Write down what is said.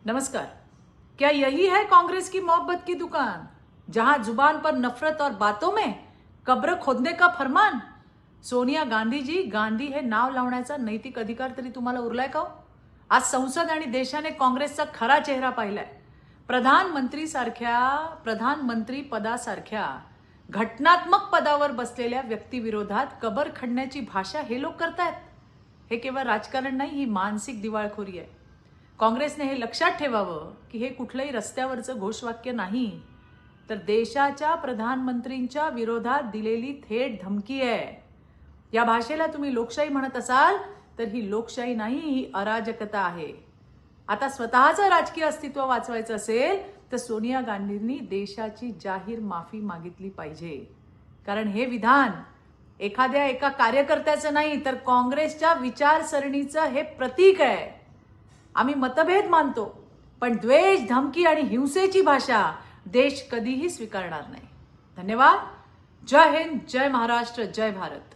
नमस्कार। क्या यही है कांग्रेस की मोहब्बत की दुकान, जहां जुबान पर नफरत और बातों में कब्र खोदने का फरमान? सोनिया गांधी जी, गांधी हे नाव लावण्याचा नैतिक अधिकार तरी तुम्हाला उरलाय का हो? आज संसद आणि देशाने काँग्रेसचा खरा चेहरा पाहिलाय। प्रधानमंत्री पदासारख्या घटनात्मक पदावर बसलेल्या व्यक्तीविरोधात कबर खणण्याची भाषा हे लोक करतायत। हे केवळ राजकारण नाही, ही मानसिक दिवाळखोरी आहे। काँग्रेसने हे लक्षात ठेवावं की हे कुठलंही रस्त्यावरचं घोषवाक्य नाही, तर देशाच्या प्रधानमंत्रींच्या विरोधात दिलेली थेट धमकी आहे। या भाषेला तुम्ही लोकशाही म्हणत असाल तर ही लोकशाही नाही, ही अराजकता आहे। आता स्वतःचं राजकीय अस्तित्व वाचवायचं असेल तर सोनिया गांधींनी देशाची जाहीर माफी मागितली पाहिजे, कारण हे विधान एखाद्या एका कार्यकर्त्याचं नाही तर काँग्रेसच्या विचारसरणीचं हे प्रतीक आहे। आम्ही मतभेद मानतो, पण द्वेष, धमकी आणि हिंसेची भाषा देश कधीही स्वीकारणार नाही। धन्यवाद। जय हिंद, जय महाराष्ट्र, जय भारत।